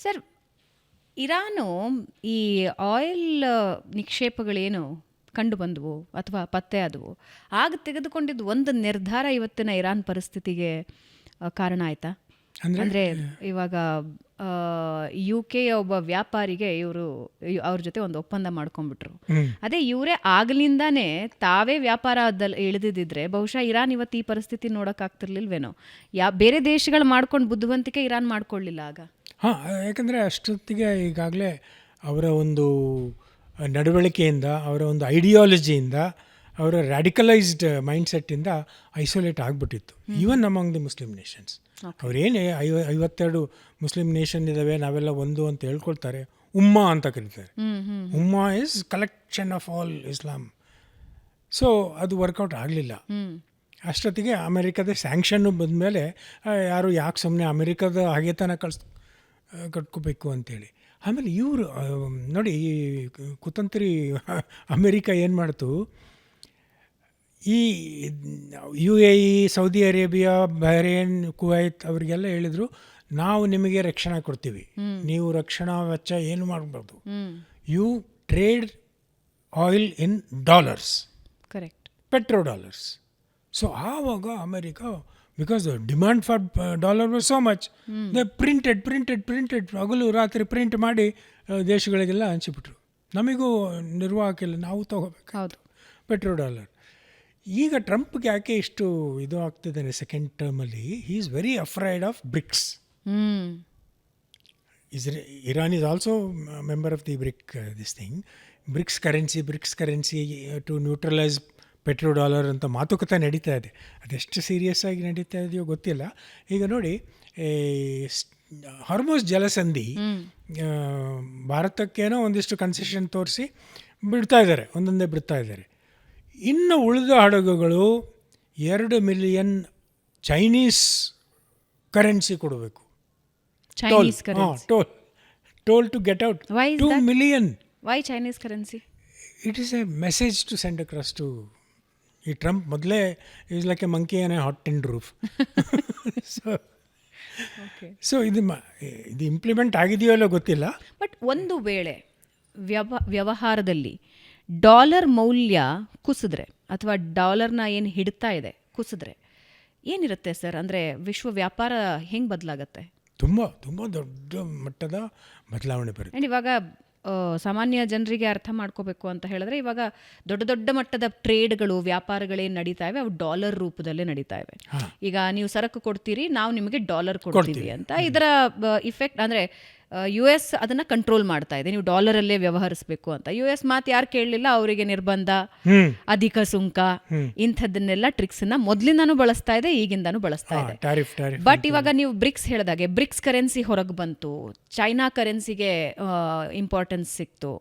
Sir, Iran ಈ oil ನಿಕ್ಷೇಪಗಳೇನು ಕಂಡು ಬಂದವು ಅಥವಾ ಪತ್ತೆ ಆದವು, ಆಗ ತೆಗೆದುಕೊಂಡಿದ್ದು ಒಂದು ನಿರ್ಧಾರ ಇವತ್ತಿನ ಇರಾನ್ ಪರಿಸ್ಥಿತಿಗೆ ಕಾರಣ ಆಯ್ತಾ? ಅಂದರೆ ಇವಾಗ UK ಒಬ್ಬ ವ್ಯಾಪಾರಿಗೆ ಅವ್ರ ಜೊತೆ ಒಂದು ಒಪ್ಪಂದ ಮಾಡ್ಕೊಂಡ್ಬಿಟ್ರು. ಅದೇ ಇವರೇ ಆಗ್ಲಿಂದಾನೇ ತಾವೇ ವ್ಯಾಪಾರದಲ್ಲಿ ಇಳಿದಿದ್ರೆ ಬಹುಶಃ ಇರಾನ್ ಇವತ್ತು ಈ ಪರಿಸ್ಥಿತಿ ನೋಡೋಕ್ಕಾಗ್ತಿರ್ಲಿಲ್ವೇನೋ. ಬೇರೆ ದೇಶಗಳು ಮಾಡ್ಕೊಂಡು ಬುದ್ಧಿವಂತಿಕೆ ಇರಾನ್ ಮಾಡ್ಕೊಳ್ಳಿಲ್ಲ ಆಗ. ಯಾಕಂದರೆ ಅಷ್ಟೊತ್ತಿಗೆ ಈಗಾಗಲೇ ಅವರ ಒಂದು ನಡವಳಿಕೆಯಿಂದ, ಅವರ ಒಂದು ಐಡಿಯಾಲಜಿಯಿಂದ, ಅವರ ರ್ಯಾಡಿಕಲೈಸ್ಡ್ ಮೈಂಡ್ಸೆಟ್ಟಿಂದ ಐಸೋಲೇಟ್ ಆಗಿಬಿಟ್ಟಿತ್ತು even among the Muslim nations. ಅವರೇನೇ 52 ಮುಸ್ಲಿಂ ನೇಷನ್ ಇದ್ದಾವೆ, ನಾವೆಲ್ಲ ಒಂದು ಅಂತ ಹೇಳ್ಕೊಳ್ತಾರೆ, ಉಮ್ಮಾ ಅಂತ ಕರೀತಾರೆ. ಉಮ್ಮಾ is collection of all Islam. So ಅದು ವರ್ಕೌಟ್ ಆಗಲಿಲ್ಲ. ಅಷ್ಟೊತ್ತಿಗೆ ಅಮೆರಿಕದ ಸ್ಯಾಂಕ್ಷನ್ನು ಬಂದಮೇಲೆ ಯಾರು ಯಾಕೆ ಸುಮ್ಮನೆ ಅಮೆರಿಕದ ಹಾಗೆತನ ಕಟ್ಕೋಬೇಕು ಅಂತೇಳಿ. ಆಮೇಲೆ ಇವರು ನೋಡಿ, ಈ ಕುತಂತ್ರಿ ಅಮೆರಿಕ ಏನು ಮಾಡ್ತು, ಈ UAE, Saudi Arabia, Bahrain, Kuwait ಅವರಿಗೆಲ್ಲ ಹೇಳಿದರು, ನಾವು ನಿಮಗೆ ರಕ್ಷಣಾ ಕೊಡ್ತೀವಿ, ನೀವು ರಕ್ಷಣಾ ವೆಚ್ಚ ಏನು ಮಾಡಬಾರ್ದು, you trade oil in dollars, correct, petrodollars. So ಆವಾಗ America, because the demand for dollar was so much, they printed ಹಗಲು ರಾತ್ರಿ ಪ್ರಿಂಟ್ ಮಾಡಿ ದೇಶಗಳಿಗೆಲ್ಲ ಹಂಚಿಬಿಟ್ರು. ನಮಗೂ ನಿರ್ವಾಹಕಿಲ್ಲ, ನಾವು ತಗೋಬೇಕು ಪೆಟ್ರೋ ಡಾಲರ್. ಈಗ ಟ್ರಂಪ್ಗೆ ಯಾಕೆ ಇಷ್ಟು ಇದು ಆಗ್ತಿದ್ದಾನೆ ಸೆಕೆಂಡ್ ಟರ್ಮಲ್ಲಿ, he is very afraid of BRICS. Iran is also member of the this thing, BRICS currency to neutralise petrodollar ಅಂತ ಮಾತುಕತೆ ನಡೀತಾ ಇದೆ. ಅದೆಷ್ಟು ಸೀರಿಯಸ್ ಆಗಿ ನಡೀತಾ ಇದೆಯೋ ಗೊತ್ತಿಲ್ಲ. ಈಗ ನೋಡಿ, ಹಾರ್ಮೋಸ್ ಜಲಸಂಧಿ ಭಾರತಕ್ಕೇನೋ ಒಂದಿಷ್ಟು ಕನ್ಸೆಷನ್ ತೋರಿಸಿ ಒಂದೊಂದೇ ಬಿಡ್ತಾ ಇದ್ದಾರೆ. ಇನ್ನು ಉಳಿದ ಹಡಗುಗಳು 2 ಮಿಲಿಯನ್ ಚೈನೀಸ್ ಕರೆನ್ಸಿ ಕೊಡಬೇಕು, toll to get out. 2 million. Why Chinese currency? It is a message to send across to ಈ ಟ್ರಂಪ್. ಮೊದಲೇ is like A monkey on A hot tin roof. So ಇದು ಇಂಪ್ಲಿಮೆಂಟ್ ಆಗಿದೆಯೋ ಅಲ್ಲೋ ಗೊತ್ತಿಲ್ಲ. But ಒಂದು ವೇಳೆ ವ್ಯವಹಾರದಲ್ಲಿ ಡಾಲರ್ ಮೌಲ್ಯ ಕುಸಿದ್ರೆ ಅಥವಾ ಡಾಲರ್ನ ಏನು ಹಿಡ್ತಾ ಇದೆ ಕುಸಿದ್ರೆ ಏನಿರುತ್ತೆ ಸರ್? ಅಂದರೆ ವಿಶ್ವ ವ್ಯಾಪಾರ ಹೆಂಗೆ ಬದಲಾಗತ್ತೆ? ತುಂಬ ದೊಡ್ಡ ಮಟ್ಟದ ಬದಲಾವಣೆ ಬರುತ್ತೆ. ಆ್ಯಂಡ್ ಇವಾಗ ಸಾಮಾನ್ಯ ಜನರಿಗೆ ಅರ್ಥ ಮಾಡ್ಕೋಬೇಕು ಅಂತ ಹೇಳಿದ್ರೆ, ಇವಾಗ ದೊಡ್ಡ ಮಟ್ಟದ ಟ್ರೇಡ್ಗಳು, ವ್ಯಾಪಾರಗಳೇನು ನಡೀತಾ ಇವೆ ಅವು ಡಾಲರ್ ರೂಪದಲ್ಲೇ ನಡೀತಾ ಇವೆ. ಈಗ ನೀವು ಸರಕು ಕೊಡ್ತೀರಿ, ನಾವು ನಿಮಗೆ ಡಾಲರ್ ಕೊಡ್ತೀವಿ ಅಂತ. ಇದರ ಇಫೆಕ್ಟ್ ಅಂದರೆ US ಅದನ್ನು ಕಂಟ್ರೋಲ್ ಮಾಡ್ತಾ ಇದೆ, ನೀವು ಡಾಲರಲ್ಲೇ ವ್ಯವಹರಿಸಬೇಕು ಅಂತ. US ಮಾತು ಯಾರು ಕೇಳಲಿಲ್ಲ, ಅವರಿಗೆ ನಿರ್ಬಂಧ, ಅಧಿಕ ಸುಂಕ, ಇಂಥದ್ದನ್ನೆಲ್ಲ ಟ್ರಿಕ್ಸನ್ನ ಮೊದಲಿಂದಾನು ಬಳಸ್ತಾ ಇದೆ, ಈಗಿಂದಾನು ಬಳಸ್ತಾ ಇದೆ. ಬಟ್ ಇವಾಗ ನೀವು ಬ್ರಿಕ್ಸ್ ಹೇಳಿದಾಗೆ ಬ್ರಿಕ್ಸ್ ಕರೆನ್ಸಿ ಹೊರಗೆ ಬಂತು, ಚೈನಾ ಕರೆನ್ಸಿಗೆ ಇಂಪಾರ್ಟೆನ್ಸ್ ಸಿಕ್ತು.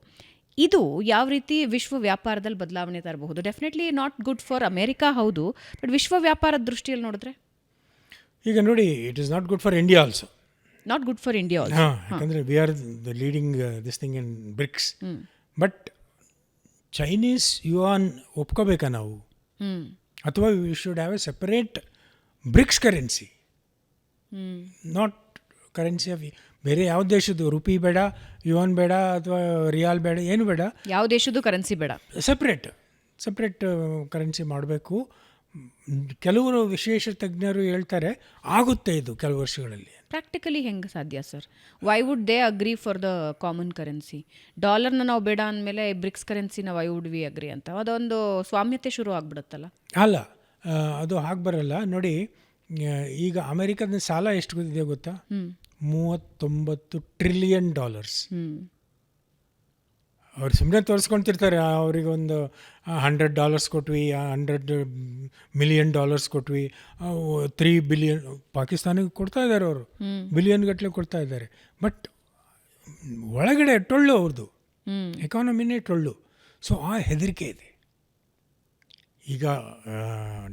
ಇದು ಯಾವ ರೀತಿ ವಿಶ್ವ ವ್ಯಾಪಾರದಲ್ಲಿ ಬದಲಾವಣೆ ತರಬಹುದು? Definitely not good for America, ಹೌದು, ಬಟ್ ವಿಶ್ವ ವ್ಯಾಪಾರದ ದೃಷ್ಟಿಯಲ್ಲಿ ನೋಡಿದ್ರೆ ಈಗ ನೋಡಿ, it is not good for India also. Not good for India also. ಯಾಕಂದರೆ we are the leading this thing in BRICS. But Chinese yuan ಒಪ್ಕೋಬೇಕಾ ನಾವು, ಅಥವಾ we should have a separate BRICS currency, not currency of ಬೇರೆ ಯಾವ ದೇಶದ್ದು rupee ಬೇಡ, yuan ಬೇಡ, ಅಥವಾ riyal ಬೇಡ, ಏನು ಬೇಡ, ಯಾವ ದೇಶದ್ದು ಕರೆನ್ಸಿ ಬೇಡ, ಸಪ್ರೇಟ್ ಕರೆನ್ಸಿ ಮಾಡಬೇಕು. ಕೆಲವರು ವಿಶೇಷ ತಜ್ಞರು ಹೇಳ್ತಾರೆ ಆಗುತ್ತೆ ಇದು ಕೆಲವು ವರ್ಷಗಳಲ್ಲಿ. ಪ್ರಾಕ್ಟಿಕಲಿ ಹೆಂಗೆ ಸಾಧ್ಯ sir? Why would they agree for the common currency? ಡಾಲರ್ನ ನಾವು ಬೇಡ ಅಂದಮೇಲೆ ಬ್ರಿಕ್ಸ್ ಕರೆನ್ಸಿನ ವೈ ವುಡ್ ವಿ ಅಗ್ರಿ ಅಂತ ಅದೊಂದು ಸ್ವಾಮ್ಯತೆ ಶುರು ಆಗ್ಬಿಡುತ್ತಲ್ಲ. ಅಲ್ಲ, ಅದು ಹಾಗೆ ಬರಲ್ಲ. ನೋಡಿ, ಈಗ ಅಮೆರಿಕದ ಸಾಲ ಎಷ್ಟು ಇದೆ ಗೊತ್ತಾ? $39 ಟ್ರಿಲಿಯನ್. ಅವ್ರು ಸುಮ್ಮನೆ ತೋರಿಸ್ಕೊಳ್ತಿರ್ತಾರೆ, ಅವ್ರಿಗೆ ಒಂದು $100 ಕೊಟ್ವಿ, $100 ಮಿಲಿಯನ್ ಕೊಟ್ವಿ, 3 ಬಿಲಿಯನ್ ಪಾಕಿಸ್ತಾನಿಗೆ ಕೊಡ್ತಾ ಇದ್ದಾರೆ, ಅವರು ಬಿಲಿಯನ್ ಗಟ್ಟಲೆ ಕೊಡ್ತಾ ಇದ್ದಾರೆ. ಬಟ್ ಒಳಗಡೆ ಟೊಳ್ಳು, ಅವ್ರದ್ದು ಎಕಾನಮಿನೇ ಟೊಳ್ಳು. ಸೊ ಆ ಹೆದರಿಕೆ ಇದೆ. ಈಗ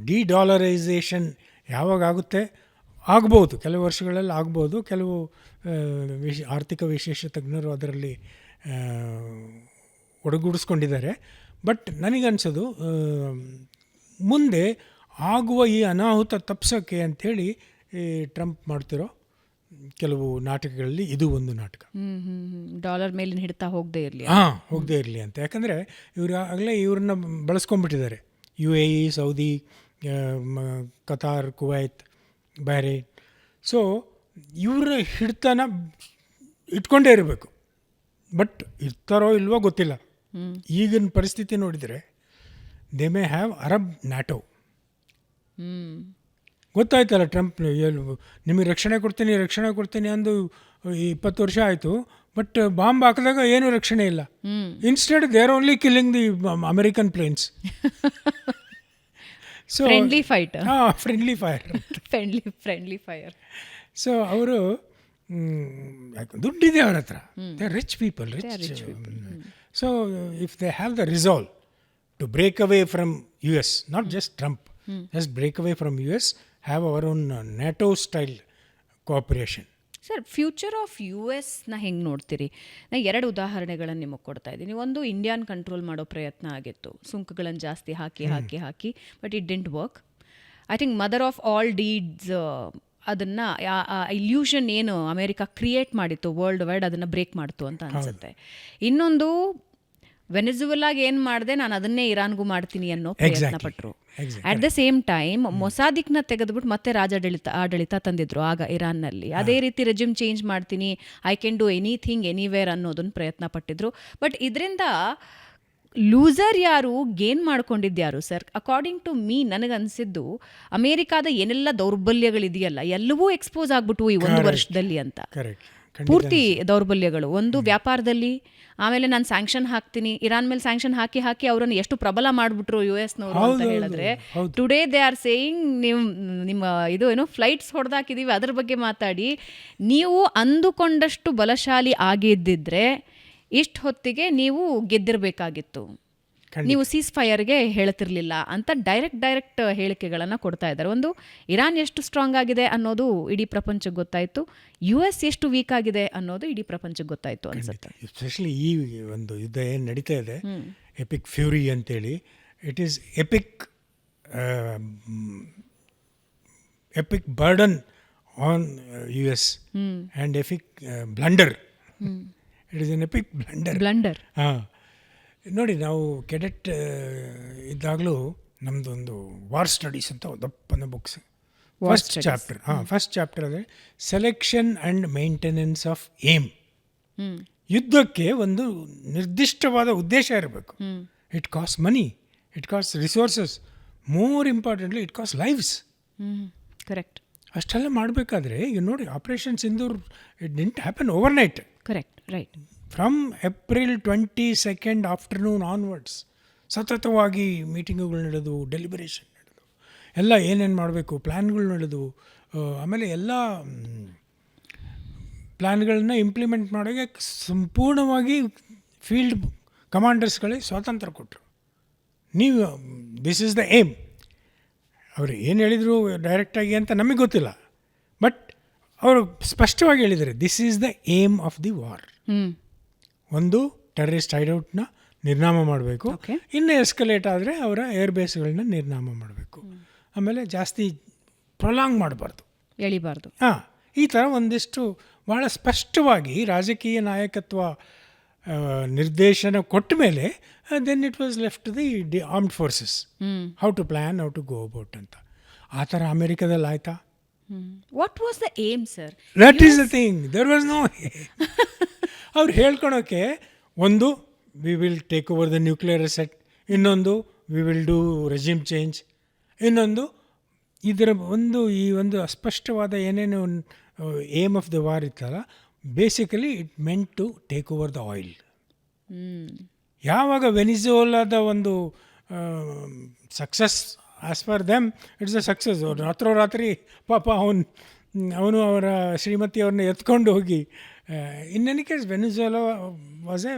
ಡಿ-ಡಾಲರೈಸೇಷನ್ ಯಾವಾಗ ಆಗುತ್ತೆ? ಆಗ್ಬೋದು, ಕೆಲವು ವರ್ಷಗಳಲ್ಲಿ ಆಗ್ಬೋದು. ಕೆಲವು ಆರ್ಥಿಕ ವಿಶೇಷ ತಜ್ಞರು ಅದರಲ್ಲಿ ಒಡಗೂಡಿಸ್ಕೊಂಡಿದ್ದಾರೆ. ಬಟ್ ನನಗನ್ಸೋದು ಮುಂದೆ ಆಗುವ ಈ ಅನಾಹುತ ತಪ್ಪಿಸೋಕ್ಕೆ ಅಂಥೇಳಿ ಟ್ರಂಪ್ ಮಾಡ್ತಿರೋ ಕೆಲವು ನಾಟಕಗಳಲ್ಲಿ ಇದು ಒಂದು ನಾಟಕ. ಡಾಲರ್ ಮೇಲಿನ ಹಿಡ್ತಾ ಹೋಗದೆ ಇರಲಿ. ಹೋಗದೇ ಇರಲಿ ಅಂತ. ಯಾಕಂದರೆ ಇವರು ಆಗಲೇ ಇವ್ರನ್ನ ಬಳಸ್ಕೊಂಡ್ಬಿಟ್ಟಿದ್ದಾರೆ. UAE, Saudi, Qatar, Kuwait, Bahrain. So ಇವರ ಹಿಡ್ತನ ಇಟ್ಕೊಂಡೇ ಇರಬೇಕು. ಬಟ್ ಇರ್ತಾರೋ ಇಲ್ವೋ ಗೊತ್ತಿಲ್ಲ. ಈಗಿನ ಪರಿಸ್ಥಿತಿ ನೋಡಿದರೆ they may have Arab NATO. ಗೊತ್ತಾಯ್ತಲ್ಲ, ಟ್ರಂಪ್ ನಿಮಗೆ ರಕ್ಷಣೆ ಕೊಡ್ತೀನಿ ಅಂದು 20 ವರ್ಷ ಆಯಿತು. ಬಟ್ ಬಾಂಬ್ ಹಾಕಿದಾಗ ಏನೂ ರಕ್ಷಣೆ ಇಲ್ಲ. Instead they are only killing the American planes. So friendly fight. Friendly fire. Friendly fire. So ಅವರು ದುಡ್ಡಿದೆ ಅವ್ರ ಹತ್ರ. They are rich people. So if they have the resolve to break away from US, not just Trump, just break away from US, have our own NATO style cooperation. Sir, future of US ಹೆಂಗೆ ನೋಡ್ತೀರಿ? ನಾ 2 ಉದಾಹರಣೆಗಳನ್ನು ನಿಮಗೆ ಕೊಡ್ತಾ ಇದ್ದೀನಿ. ಒಂದು, Indiana control ಮಾಡೋ ಪ್ರಯತ್ನ ಆಗಿತ್ತು, ಸುಂಕಗಳನ್ನು ಜಾಸ್ತಿ ಹಾಕಿ but it didn't work. I think mother of all deeds ಅದನ್ನು ಇಲ್ಯೂಷನ್ ಏನು ಅಮೇರಿಕಾ ಕ್ರಿಯೇಟ್ ಮಾಡಿತ್ತು ವರ್ಲ್ಡ್ ವೈಡ್, ಅದನ್ನು ಬ್ರೇಕ್ ಮಾಡ್ತು ಅಂತ ಅನಿಸುತ್ತೆ. ಇನ್ನೊಂದು, ವೆನೆಜುವೆಲಾಗೆ ಏನು ಮಾಡಿದೆ ನಾನು ಅದನ್ನೇ ಇರಾನ್ಗೂ ಮಾಡ್ತೀನಿ ಅನ್ನೋ ಪ್ರಯತ್ನ ಪಟ್ಟರು. ಅಟ್ ದ ಸೇಮ್ ಟೈಮ್ ಮೊಸಾದಿಕ್ನ ತೆಗೆದುಬಿಟ್ಟು ಮತ್ತೆ ಆಡಳಿತ ತಂದಿದ್ರು ಆಗ ಇರಾನ್ನಲ್ಲಿ. ಅದೇ ರೀತಿ ರೆಜಿಮ್ ಚೇಂಜ್ ಮಾಡ್ತೀನಿ, I can do anything anywhere ಅನ್ನೋದನ್ನು ಪ್ರಯತ್ನ ಪಟ್ಟಿದ್ರು. ಬಟ್ ಇದರಿಂದ ಲೂಸರ್ ಯಾರು, ಗೇನ್ ಮಾಡ್ಕೊಂಡಿದ್ಯಾರು ಸರ್? ಅಕಾರ್ಡಿಂಗ್ ಟು ಮೀ ನನಗನ್ಸಿದ್ದು ಅಮೇರಿಕಾದ ಏನೆಲ್ಲ ದೌರ್ಬಲ್ಯಗಳಿದೆಯಲ್ಲ ಎಲ್ಲವೂ ಎಕ್ಸ್ಪೋಸ್ ಆಗ್ಬಿಟ್ಟು ಈ 1 ವರ್ಷದಲ್ಲಿ ಅಂತ. ಪೂರ್ತಿ ದೌರ್ಬಲ್ಯಗಳು. ಒಂದು, ವ್ಯಾಪಾರದಲ್ಲಿ. ಆಮೇಲೆ ನಾನು ಸ್ಯಾಂಕ್ಷನ್ ಹಾಕ್ತೀನಿ, ಇರಾನ್ ಮೇಲೆ ಸ್ಯಾಂಕ್ಷನ್ ಹಾಕಿ ಅವರನ್ನು ಎಷ್ಟು ಪ್ರಬಲ ಮಾಡಿಬಿಟ್ರು US-ನವರು ಅಂತ ಹೇಳಿದ್ರೆ, ಟುಡೇ ದೇ ಆರ್ ಸೇಯಿಂಗ್ ನಿಮ್ಮ ಇದು ಏನೋ ಫ್ಲೈಟ್ಸ್ ಹೊಡೆದಾಕಿದ್ದೀವಿ ಅದ್ರ ಬಗ್ಗೆ ಮಾತಾಡಿ. ನೀವು ಅಂದುಕೊಂಡಷ್ಟು ಬಲಶಾಲಿ ಆಗಿದ್ದಿದ್ರೆ ಇಷ್ಟು ಹೊತ್ತಿಗೆ ನೀವು ಗೆದ್ದಿರಬೇಕಾಗಿತ್ತು, ನೀವು ಸೀಸ್ ಫೈರ್ಗೆ ಹೇಳ್ತಿರ್ಲಿಲ್ಲ ಅಂತ ಡೈರೆಕ್ಟ್ ಹೇಳಿಕೆಗಳನ್ನು ಕೊಡ್ತಾ ಇದ್ದಾರೆ. ಒಂದು, ಇರಾನ್ ಎಷ್ಟು ಸ್ಟ್ರಾಂಗ್ ಆಗಿದೆ ಅನ್ನೋದು ಇಡೀ ಪ್ರಪಂಚಕ್ಕೆ ಗೊತ್ತಾಯಿತು, US ಎಷ್ಟು ವೀಕ್ ಆಗಿದೆ ಅನ್ನೋದು ಇಡೀ ಪ್ರಪಂಚಕ್ಕೆ ಗೊತ್ತಾಯಿತು ಅನ್ಸುತ್ತೆ. ಎಸ್ಪೆಷಲಿ ಈ ಒಂದು ಯುದ್ಧ ಏನು ನಡೀತಾ ಇದೆ, ಎಪಿಕ್ ಫ್ಯೂರಿ ಅಂತೇಳಿ, it is epic burden on US and epic blunder. It is an epic blunder. ನೋಡಿ, ನಾವು ಕೆಡೆಟ್ ಇದ್ದಾಗಲೂ ನಮ್ಮದೊಂದು ವಾರ್ ಸ್ಟಡೀಸ್ ಅಂತ ದಪ್ಪನ ಬುಕ್ಸ್. ಫಸ್ಟ್ ಚಾಪ್ಟರ್ ಅಂದರೆ selection and maintenance of aim. ಯುದ್ಧಕ್ಕೆ ಒಂದು ನಿರ್ದಿಷ್ಟವಾದ ಉದ್ದೇಶ ಇರಬೇಕು. It cost money, it cost resources, more importantly it cost lives. Correct. ಅಷ್ಟೆಲ್ಲ ಮಾಡಬೇಕಾದ್ರೆ ಈಗ ನೋಡಿ, operation Sindoor it didn't happen overnight. Correct, right. From April 22 afternoon onwards ಸತತವಾಗಿ ಮೀಟಿಂಗುಗಳು ನಡೆದು, ಡೆಲಿಬರೇಷನ್ ನಡೆದು, ಎಲ್ಲ ಏನೇನು ಮಾಡಬೇಕು ಪ್ಲ್ಯಾನ್ಗಳು ನಡೆದು, ಆಮೇಲೆ ಎಲ್ಲ ಪ್ಲ್ಯಾನ್ಗಳನ್ನ ಇಂಪ್ಲಿಮೆಂಟ್ ಮಾಡೋಕ್ಕೆ ಸಂಪೂರ್ಣವಾಗಿ ಫೀಲ್ಡ್ ಕಮಾಂಡರ್ಸ್ಗಳಿಗೆ ಸ್ವಾತಂತ್ರ್ಯ ಕೊಟ್ಟರು. ನೀವು ದಿಸ್ ಈಸ್ ದ ಏಮ್. ಅವರು ಏನು ಹೇಳಿದರು ಡೈರೆಕ್ಟಾಗಿ ಅಂತ ನಮಗೆ ಗೊತ್ತಿಲ್ಲ, ಬಟ್ ಅವರು ಸ್ಪಷ್ಟವಾಗಿ ಹೇಳಿದ್ದಾರೆ, this is the aim of the war. ಒಂದು, ಟೆರರಿಸ್ಟ್ ಹೈಡೌಟ್ನ ನಿರ್ನಾಮ ಮಾಡಬೇಕು. ಇನ್ನು ಎಸ್ಕಲೇಟ್ ಆದರೆ ಅವರ ಏರ್ಬೇಸ್ಗಳನ್ನ ನಿರ್ನಾಮ ಮಾಡಬೇಕು. ಆಮೇಲೆ ಜಾಸ್ತಿ ಪ್ರೊಲಾಂಗ್ ಮಾಡಬಾರ್ದು, ಎಳಿಬಾರ್ದು. ಈ ಥರ ಒಂದಿಷ್ಟು ಭಾಳ ಸ್ಪಷ್ಟವಾಗಿ ರಾಜಕೀಯ ನಾಯಕತ್ವ ನಿರ್ದೇಶನ ಕೊಟ್ಟ ಮೇಲೆ then it was left the armed forces how to plan, how to go about ಅಂತ. ಆ ಥರ ಅಮೇರಿಕಾದಲ್ಲಿ ಆಯಿತಾ? What was the aim sir? That is the thing, there was no aim. ಅವ್ರು ಹೇಳ್ಕೊಳೋಕ್ಕೆ, ಒಂದು, we will take over the nuclear asset, ಇನ್ನೊಂದು, we will do regime change, ಇನ್ನೊಂದು, ಇದರ ಈ ಒಂದು ಅಸ್ಪಷ್ಟವಾದ ಏನೇನು ಏಮ್ ಆಫ್ ದ ವಾರ್ ಇತ್ತಲ್ಲ, basically it meant to take over the oil. ಯಾವಾಗ ವೆನಿಜುವೆಲಾದ ಒಂದು success, as for them it's a success. ರಾತ್ರೋರಾತ್ರಿ ಪಾಪ ಅವನು ಅವರ ಶ್ರೀಮತಿಯವ್ರನ್ನ ಎತ್ಕೊಂಡು ಹೋಗಿ, in any case Venezuela was A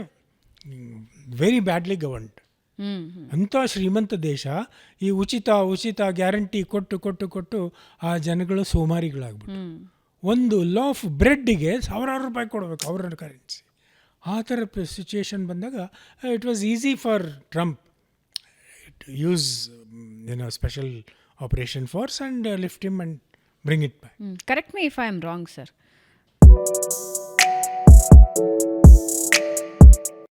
very badly governed. ಅಂಥ ಶ್ರೀಮಂತ ದೇಶ ಈ ಉಚಿತ ಗ್ಯಾರಂಟಿ ಕೊಟ್ಟು ಆ ಜನಗಳು ಸೋಮಾರಿಗಳಾಗ್ಬಿಟ್ಟು, ಒಂದು ಲಾಫ್ ಬ್ರೆಡ್ಡಿಗೆ ₹1,000 ಕೊಡಬೇಕು ಅವ್ರ ಕರೆನ್ಸಿ. ಆ ಥರ ಸಿಚುಯೇಷನ್ ಬಂದಾಗ it was easy for Trump use special operation force and lift him and bring it back. Correct me if I am wrong sir.